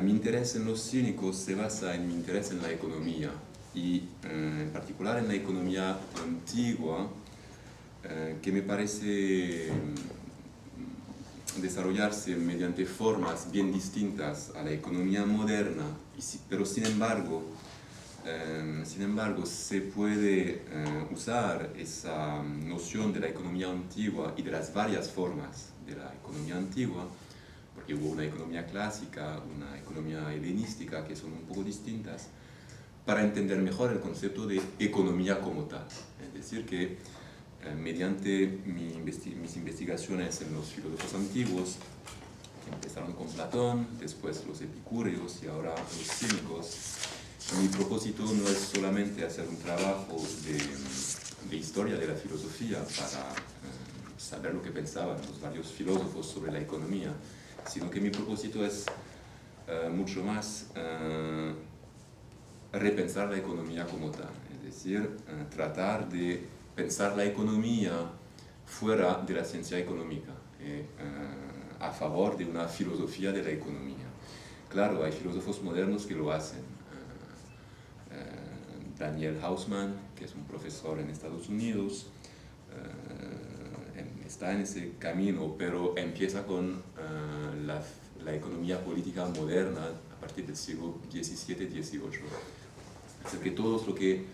Mi interés en los cínicos se basa en mi interés en la economía y en particular en la economía antigua, que me parece desarrollarse mediante formas bien distintas a la economía moderna, pero sin embargo se puede usar esa noción de la economía antigua y de las varias formas de la economía antigua, porque hubo una economía clásica, una economía helenística, que son un poco distintas, para entender mejor el concepto de economía como tal. Es decir, que mediante mis investigaciones en los filósofos antiguos, que empezaron con Platón, después los epicúreos y ahora los cínicos, mi propósito no es solamente hacer un trabajo de historia de la filosofía para saber lo que pensaban los varios filósofos sobre la economía, sino que mi propósito es mucho más repensar la economía como tal, es decir, tratar de pensar la economía fuera de la ciencia económica, a favor de una filosofía de la economía. Claro, hay filósofos modernos que lo hacen. Daniel Hausmann, que es un profesor en Estados Unidos, está en ese camino, pero empieza con la economía política moderna a partir del siglo XVII-XVIII. Es decir, que todos los que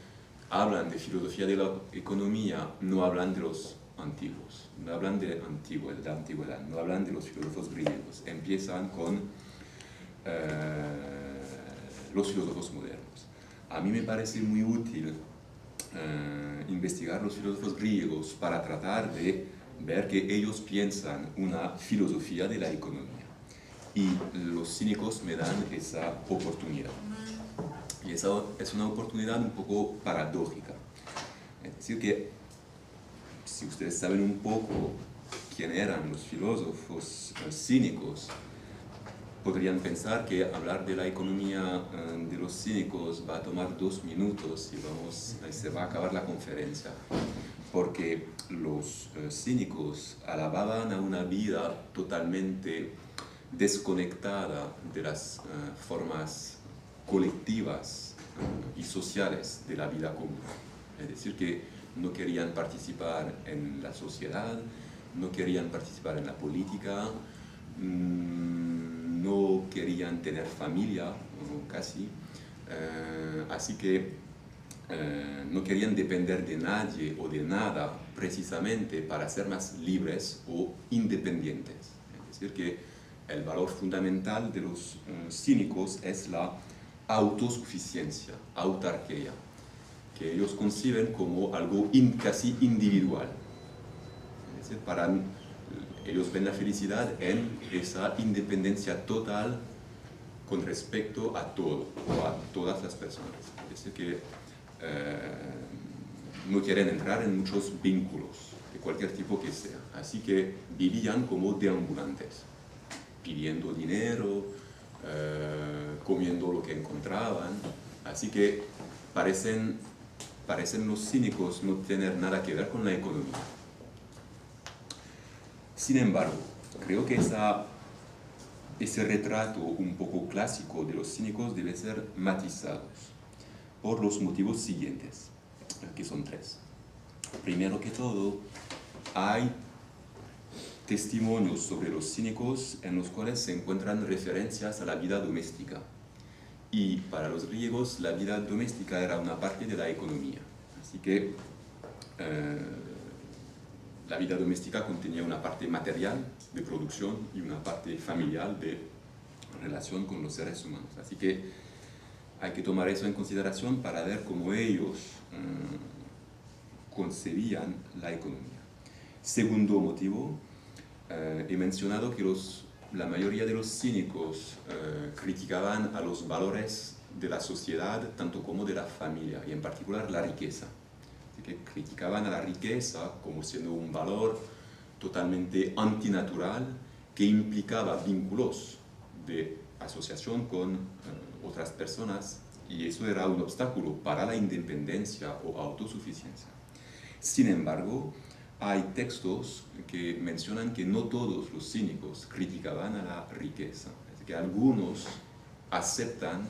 hablan de filosofía de la economía no hablan de los antiguos, no hablan de la antigüedad, no hablan de los filósofos griegos, empiezan con los filósofos modernos. A mí me parece muy útil investigar los filósofos griegos para tratar de ver que ellos piensan una filosofía de la economía. Y los cínicos me dan esa oportunidad. Y esa es una oportunidad un poco paradójica. Es decir, que si ustedes saben un poco quién eran los filósofos cínicos, podrían pensar que hablar de la economía de los cínicos va a tomar 2 minutos y se va a acabar la conferencia. Porque los cínicos alababan a una vida totalmente desconectada de las formas colectivas y sociales de la vida común. Es decir, que no querían participar en la sociedad, no querían participar en la política, no querían tener familia, casi, así que no querían depender de nadie o de nada precisamente para ser más libres o independientes. Es decir, que el valor fundamental de los cínicos es la autosuficiencia, autarquía, que ellos conciben como algo casi individual. Es decir, ellos ven la felicidad en esa independencia total con respecto a todo o a todas las personas. Es decir, que no quieren entrar en muchos vínculos, de cualquier tipo que sea. Así que vivían como deambulantes, pidiendo dinero, comiendo lo que encontraban. Así que parecen los cínicos no tener nada que ver con la economía. Sin embargo, creo que ese retrato un poco clásico de los cínicos debe ser matizado por los motivos siguientes, que son 3. Primero que todo, hay testimonios sobre los cínicos en los cuales se encuentran referencias a la vida doméstica. Y para los griegos la vida doméstica era una parte de la economía. Así que la vida doméstica contenía una parte material de producción y una parte familiar de relación con los seres humanos. Así que hay que tomar eso en consideración para ver cómo ellos concebían la economía. Segundo motivo, he mencionado que la mayoría de los cínicos criticaban a los valores de la sociedad, tanto como de la familia, y en particular la riqueza. Así que criticaban a la riqueza como siendo un valor totalmente antinatural que implicaba vínculos de asociación con otras personas, y eso era un obstáculo para la independencia o autosuficiencia. Sin embargo, hay textos que mencionan que no todos los cínicos criticaban a la riqueza, es que algunos aceptan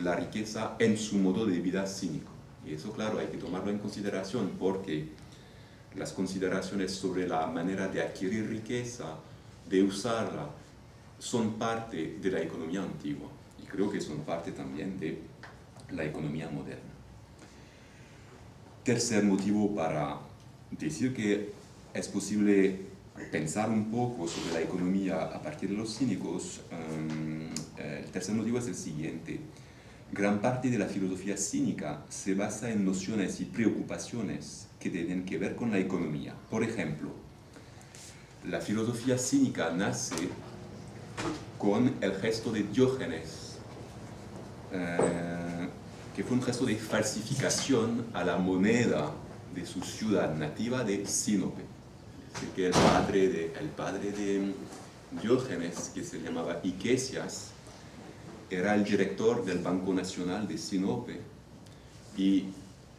la riqueza en su modo de vida cínico. Y eso, claro, hay que tomarlo en consideración porque las consideraciones sobre la manera de adquirir riqueza, de usarla, son parte de la economía antigua y creo que son parte también de la economía moderna. Tercer motivo para decir que es posible pensar un poco sobre la economía a partir de los cínicos, el tercer motivo es el siguiente. Gran parte de la filosofía cínica se basa en nociones y preocupaciones que tienen que ver con la economía. Por ejemplo, la filosofía cínica nace con el gesto de Diógenes, que fue un gesto de falsificación a la moneda de su ciudad nativa de Sinope. Es decir, que el padre de Diógenes, que se llamaba Iquesias, era el director del Banco Nacional de Sinope, y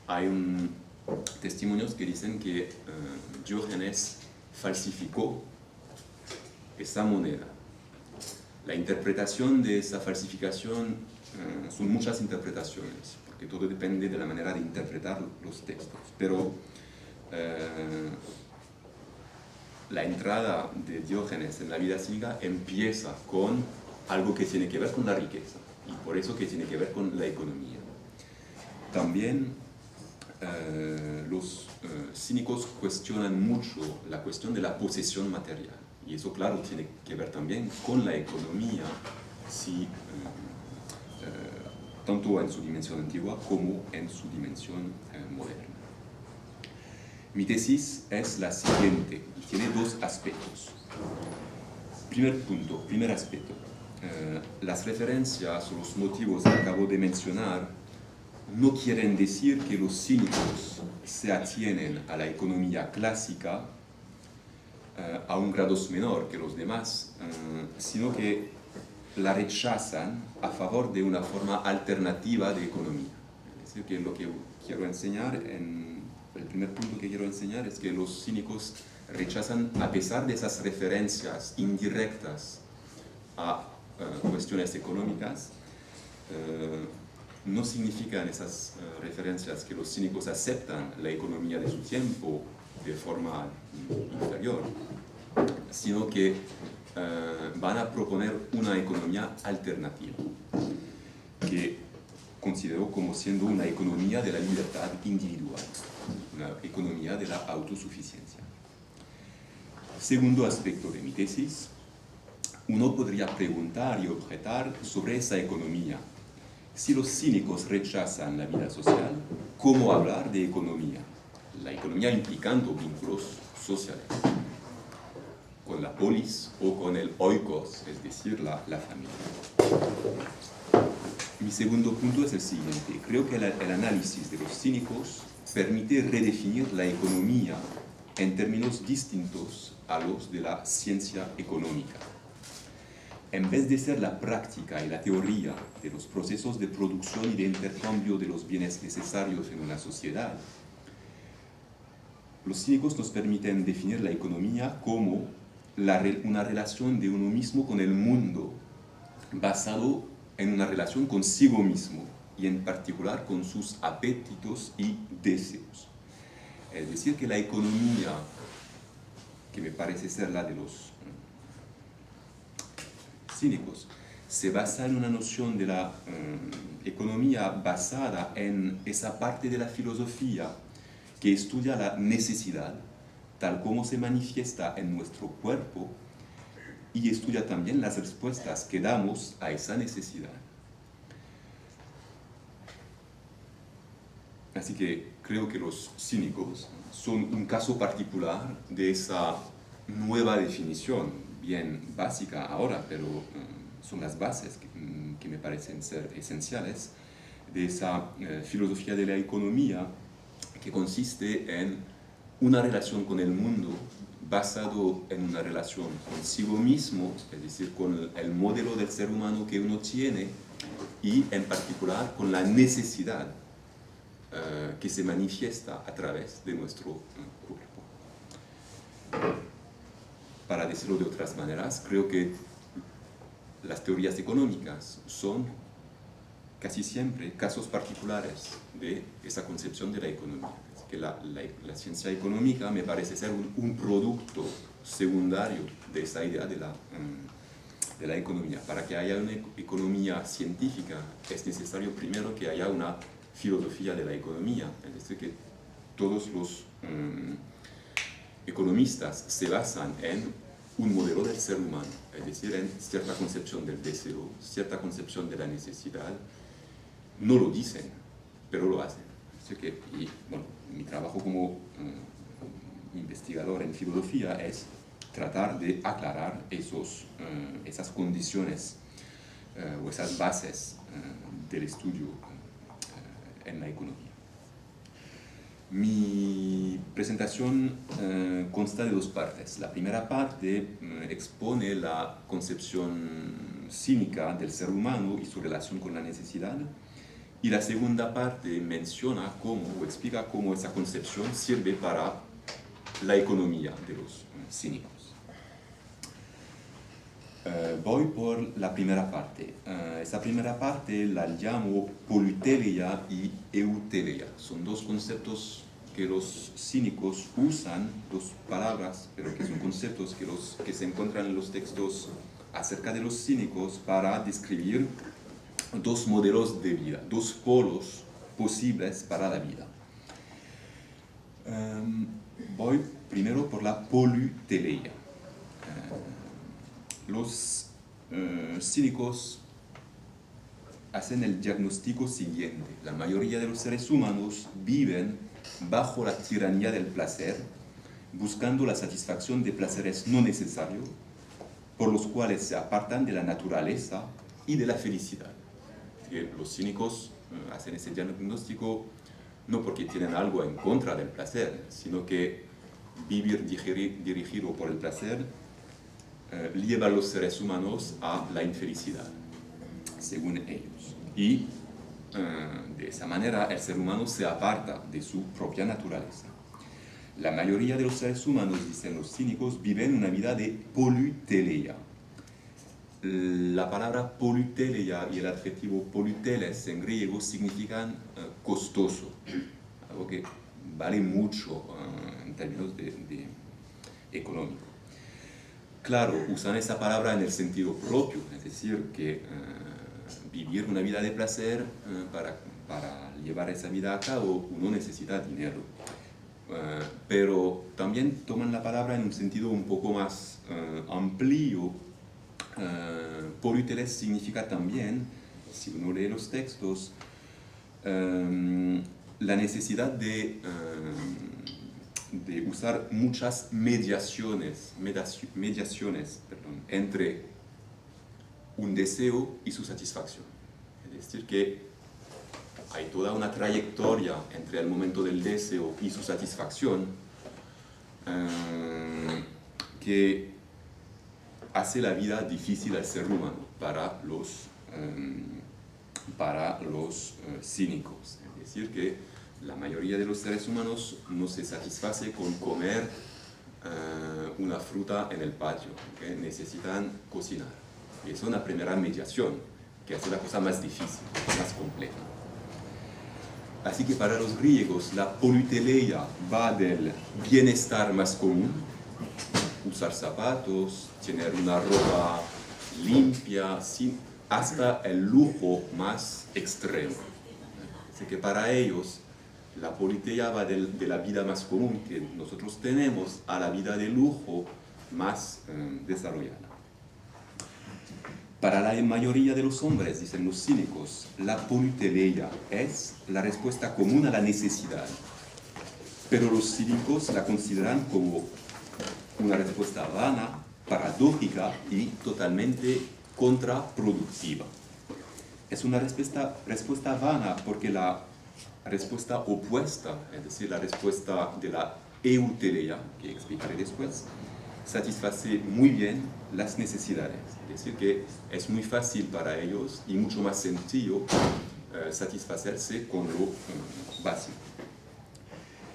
hay testimonios que dicen que Diógenes falsificó esa moneda. La interpretación de esa falsificación son muchas interpretaciones, porque todo depende de la manera de interpretar los textos, pero la entrada de Diógenes en la vida cínica empieza con algo que tiene que ver con la riqueza, y por eso que tiene que ver con la economía. También los cínicos cuestionan mucho la cuestión de la posesión material, y eso, claro, tiene que ver también con la economía, tanto en su dimensión antigua como en su dimensión moderna. Mi tesis es la siguiente, y tiene dos aspectos. Primer aspecto. Las referencias o los motivos que acabo de mencionar no quieren decir que los cínicos se atienen a la economía clásica a un grado menor que los demás, sino que la rechazan a favor de una forma alternativa de economía. Es decir, que lo que quiero enseñar, el primer punto que quiero enseñar es que los cínicos rechazan, a pesar de esas referencias indirectas a cuestiones económicas, no significan esas referencias que los cínicos aceptan la economía de su tiempo de forma inferior, sino que van a proponer una economía alternativa, que considero como siendo una economía de la libertad individual, una economía de la autosuficiencia. Segundo aspecto de mi tesis, uno podría preguntar y objetar sobre esa economía. Si los cínicos rechazan la vida social, ¿cómo hablar de economía? La economía implicando vínculos sociales, con la polis o con el oikos, es decir, la familia. Mi segundo punto es el siguiente. Creo que el análisis de los cínicos permite redefinir la economía en términos distintos a los de la ciencia económica. En vez de ser la práctica y la teoría de los procesos de producción y de intercambio de los bienes necesarios en una sociedad, los cínicos nos permiten definir la economía como una relación de uno mismo con el mundo, basado en una relación consigo mismo y en particular con sus apetitos y deseos. Es decir, que la economía, que me parece ser la de los cínicos, se basa en una noción de la economía basada en esa parte de la filosofía que estudia la necesidad, tal como se manifiesta en nuestro cuerpo, y estudia también las respuestas que damos a esa necesidad. Así que creo que los cínicos son un caso particular de esa nueva definición, bien básica ahora, pero son las bases que me parecen ser esenciales, de esa filosofía de la economía que consiste en una relación con el mundo basado en una relación consigo mismo, es decir, con el modelo del ser humano que uno tiene, y en particular con la necesidad que se manifiesta a través de nuestro cuerpo. Para decirlo de otras maneras, creo que las teorías económicas son casi siempre casos particulares de esa concepción de la economía. Es que la ciencia económica me parece ser un producto secundario de esa idea de la economía. Para que haya una economía científica es necesario primero que haya una filosofía de la economía, es decir, que todos los economistas se basan en un modelo del ser humano, es decir, en cierta concepción del deseo, cierta concepción de la necesidad. No lo dicen, pero lo hacen. Así que, y, bueno, mi trabajo como investigador en filosofía es tratar de aclarar esas condiciones o esas bases del estudio en la economía. Mi presentación consta de dos partes. La primera parte expone la concepción cínica del ser humano y su relación con la necesidad. Y la segunda parte menciona cómo, o explica cómo esa concepción sirve para la economía de los cínicos. Voy por la primera parte. Esa primera parte la llamo politeia y eutelia. Son dos conceptos que los cínicos usan, dos palabras, pero que son conceptos que se encuentran en los textos acerca de los cínicos para describir dos modelos de vida, dos polos posibles para la vida. Voy primero por la politeia. Los cínicos hacen el diagnóstico siguiente: la mayoría de los seres humanos viven bajo la tiranía del placer, buscando la satisfacción de placeres no necesarios, por los cuales se apartan de la naturaleza y de la felicidad. Los cínicos hacen ese diagnóstico no porque tienen algo en contra del placer, sino que vivir dirigido por el placer lleva a los seres humanos a la infelicidad, según ellos. Y de esa manera el ser humano se aparta de su propia naturaleza. La mayoría de los seres humanos, dicen los cínicos, viven una vida de politeia. La palabra politeia y el adjetivo politeles en griego significan costoso, algo que vale mucho en términos de económico. Claro, usan esa palabra en el sentido propio, es decir, que vivir una vida de placer, para llevar esa vida a cabo, uno necesita dinero. Pero también toman la palabra en un sentido un poco más amplio. Politeles significa también, si uno lee los textos, la necesidad de usar muchas mediaciones entre un deseo y su satisfacción. Es decir, que hay toda una trayectoria entre el momento del deseo y su satisfacción que hace la vida difícil al ser humano para los cínicos. Es decir, que la mayoría de los seres humanos no se satisface con comer una fruta en el patio, que necesitan cocinar. Y es una primera mediación que hace la cosa más difícil, más compleja. Así que para los griegos la politeia va del bienestar más común, usar zapatos, tener una ropa limpia, hasta el lujo más extremo. Así que para ellos la politeia va de la vida más común que nosotros tenemos a la vida de lujo más desarrollada. Para la mayoría de los hombres, dicen los cínicos, la politeia es la respuesta común a la necesidad, pero los cínicos la consideran como una respuesta vana, paradójica y totalmente contraproductiva. Es una respuesta vana porque la respuesta opuesta, es decir, la respuesta de la eutelia, que explicaré después, satisface muy bien las necesidades. Es decir, que es muy fácil para ellos y mucho más sencillo satisfacerse con lo básico.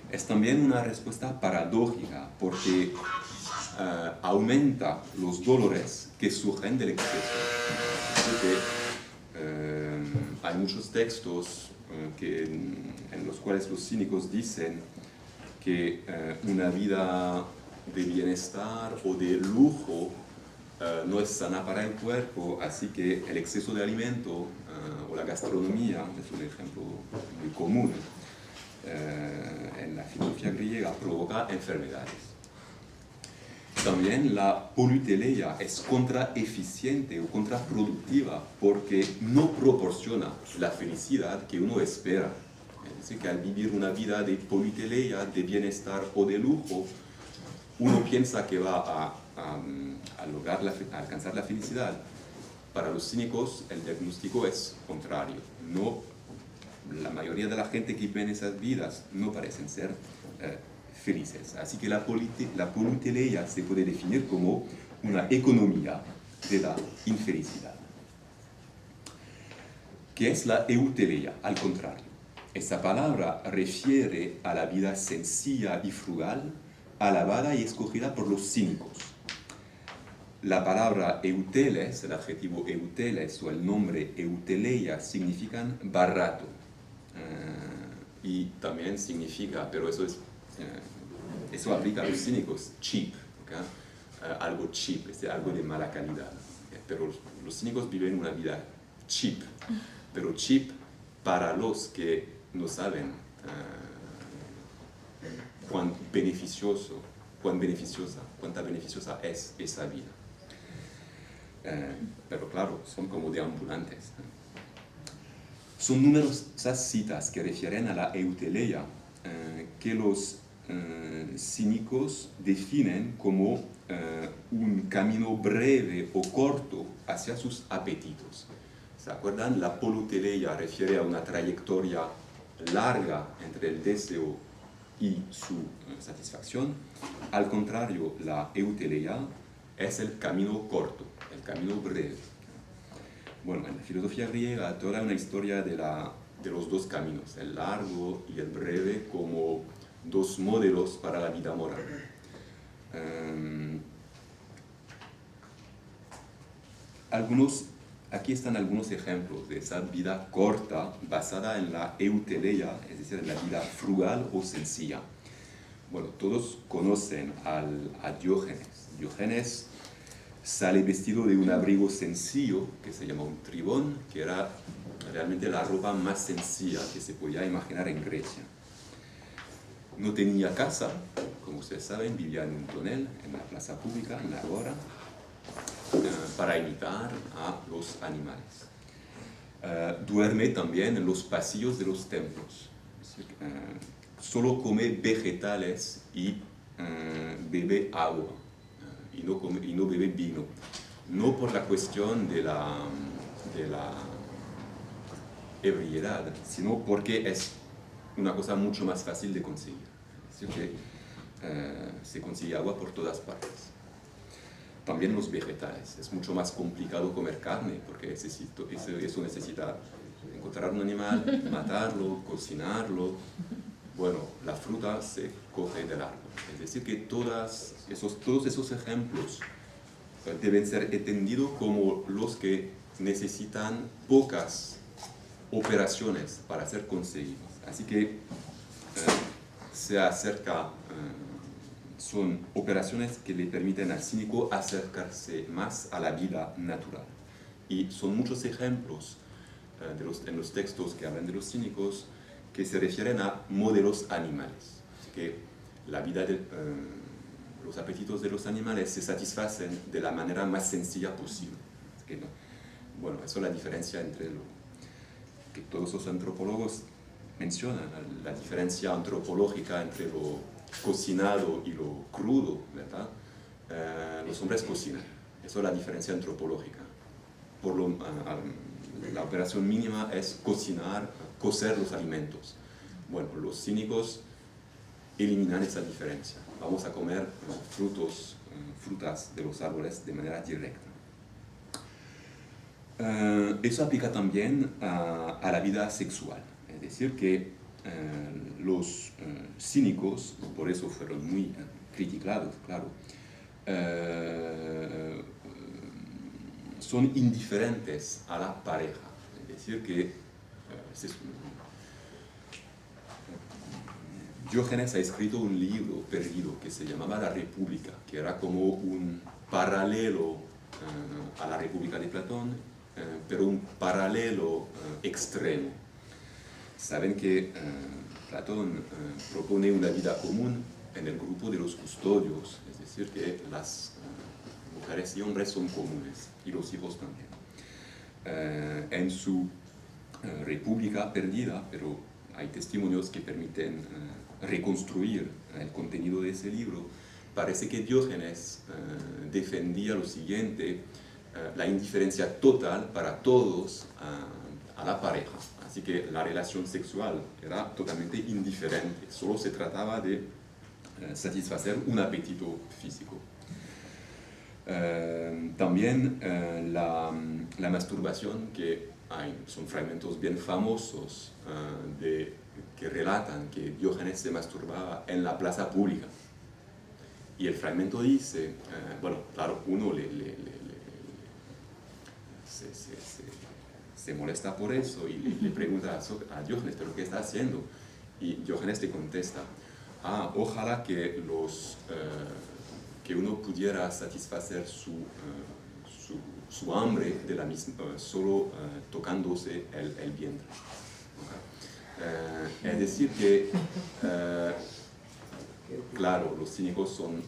Es también una respuesta paradójica porque aumenta los dolores que surgen del exceso. Así que hay muchos textos en los cuales los cínicos dicen que una vida de bienestar o de lujo no es sana para el cuerpo, así que el exceso de alimento o la gastronomía es un ejemplo muy común en la filosofía griega, provoca enfermedades. También la politeia es contraeficiente o contraproductiva porque no proporciona la felicidad que uno espera. Es decir, que al vivir una vida de politeia, de bienestar o de lujo, uno piensa que va a lograr a alcanzar la felicidad. Para los cínicos el diagnóstico es contrario. No, la mayoría de la gente que vive en esas vidas no parecen ser felices. Así que la politeia se puede definir como una economía de la infelicidad. ¿Qué es la euteleia? Al contrario, esta palabra refiere a la vida sencilla y frugal, alabada y escogida por los cínicos. La palabra euteles, el adjetivo euteles o el nombre euteleia significan barato. Y también significa, pero eso aplica a los cínicos, cheap, ¿okay? Algo cheap, algo de mala calidad. ¿Okay? Pero los cínicos viven una vida cheap, pero cheap para los que no saben cuánta beneficiosa es esa vida. Pero claro, son como deambulantes. Son numerosas citas que refieren a la euteleia que los cínicos definen como un camino breve o corto hacia sus apetitos. ¿Se acuerdan? La politeia refiere a una trayectoria larga entre el deseo y su satisfacción. Al contrario, la euteleia es el camino corto, el camino breve. Bueno, en la filosofía griega toda una historia de los dos caminos, el largo y el breve, como dos modelos para la vida moral. Aquí están algunos ejemplos de esa vida corta basada en la euteleia, es decir, en la vida frugal o sencilla. Bueno, todos conocen a Diógenes. Diógenes sale vestido de un abrigo sencillo que se llama un tribón, que era realmente la ropa más sencilla que se podía imaginar en Grecia. No tenía casa, como ustedes saben, vivía en un tonel, en la plaza pública, en la agora, para imitar a los animales. Duerme también en los pasillos de los templos. Solo come vegetales y bebe agua. Y no bebe vino. No por la cuestión de la ebriedad, sino porque es una cosa mucho más fácil de conseguir. Es decir, que se consigue agua por todas partes. También los vegetales. Es mucho más complicado comer carne, porque eso necesita encontrar un animal, matarlo, cocinarlo. Bueno, la fruta se coge del árbol. Es decir, que todos esos ejemplos deben ser entendidos como los que necesitan pocas operaciones para ser conseguidos. Así que son operaciones que le permiten al cínico acercarse más a la vida natural. Y son muchos ejemplos en los textos que hablan de los cínicos que se refieren a modelos animales. Así que los apetitos de los animales se satisfacen de la manera más sencilla posible. Que no, bueno, eso es la diferencia entre que todos los antropólogos mencionan, la diferencia antropológica entre lo cocinado y lo crudo, ¿verdad? Los hombres cocinan, eso es la diferencia antropológica. La operación mínima es cocer los alimentos. Bueno, los cínicos eliminan esa diferencia. Vamos a comer frutas de los árboles de manera directa. Eso aplica también a la vida sexual. Es decir, que los cínicos, por eso fueron muy criticados, claro, son indiferentes a la pareja. Es decir, que Diógenes ha escrito un libro perdido que se llamaba La República, que era como un paralelo a la República de Platón, pero un paralelo extremo. Saben que Platón propone una vida común en el grupo de los custodios, es decir, que las mujeres y hombres son comunes, y los hijos también. En su República perdida, pero hay testimonios que permiten reconstruir el contenido de ese libro, parece que Diógenes defendía lo siguiente: la indiferencia total para todos a la pareja. Así que la relación sexual era totalmente indiferente, solo se trataba de satisfacer un apetito físico. También la masturbación, que son fragmentos bien famosos que relatan que Diógenes se masturbaba en la plaza pública. Y el fragmento dice, bueno, claro, uno se molesta por eso y le pregunta a Diógenes, ¿pero qué está haciendo? Y Diógenes le contesta, ojalá que uno pudiera satisfacer su hambre de la misma, solo tocándose el vientre. Es decir que, claro, los cínicos son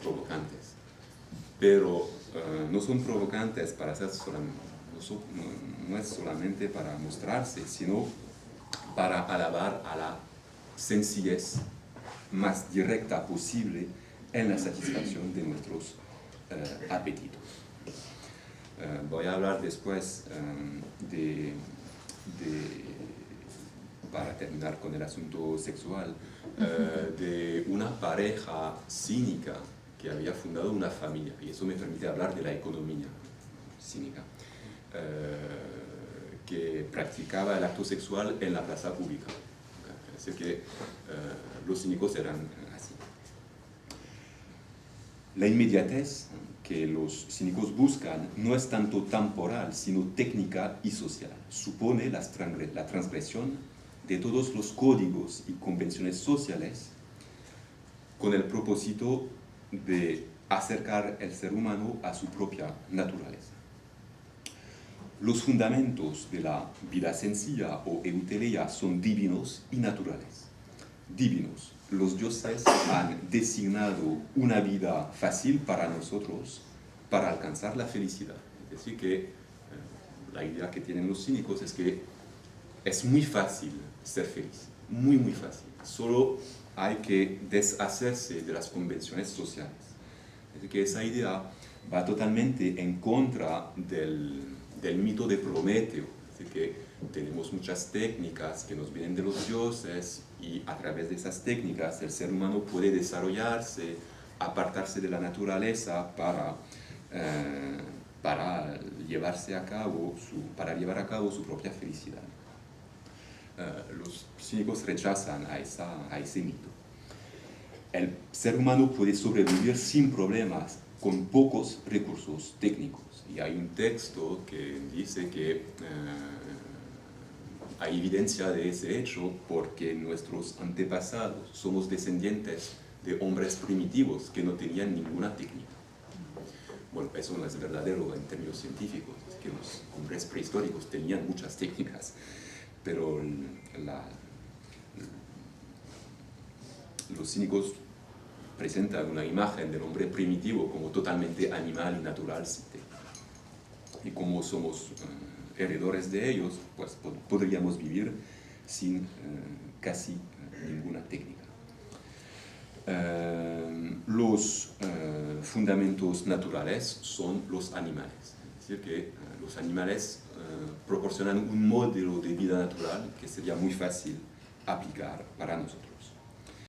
provocantes, pero no son provocantes para hacer no es solamente para mostrarse, sino para alabar a la sencillez más directa posible en la satisfacción de nuestros apetitos. Voy a hablar después para terminar con el asunto sexual, de una pareja cínica que había fundado una familia, y eso me permite hablar de la economía cínica, que practicaba el acto sexual en la plaza pública. Así que los cínicos eran así. La inmediatez que los cínicos buscan no es tanto temporal, sino técnica y social. Supone la transgresión de todos los códigos y convenciones sociales con el propósito de acercar el ser humano a su propia naturaleza. Los fundamentos de la vida sencilla o euteleia son divinos y naturales. Divinos. Los dioses han designado una vida fácil para nosotros para alcanzar la felicidad. Es decir, que la idea que tienen los cínicos es que es muy fácil ser feliz, muy, muy fácil. Solo hay que deshacerse de las convenciones sociales. Es decir, que esa idea va totalmente en contra del mito de Prometeo. Es decir, que tenemos muchas técnicas que nos vienen de los dioses y a través de esas técnicas el ser humano puede desarrollarse, apartarse de la naturaleza para llevar a cabo su propia felicidad. Los cínicos rechazan a ese mito. El ser humano puede sobrevivir sin problemas con pocos recursos técnicos. Y hay un texto que dice que hay evidencia de ese hecho porque nuestros antepasados somos descendientes de hombres primitivos que no tenían ninguna técnica. Bueno, eso no es verdadero en términos científicos, es que los hombres prehistóricos tenían muchas técnicas, pero los cínicos presentan una imagen del hombre primitivo como totalmente animal y natural. Y como somos heredores de ellos, pues podríamos vivir sin casi ninguna técnica. Los fundamentos naturales son los animales. Es decir, que los animales proporcionan un modelo de vida natural que sería muy fácil aplicar para nosotros.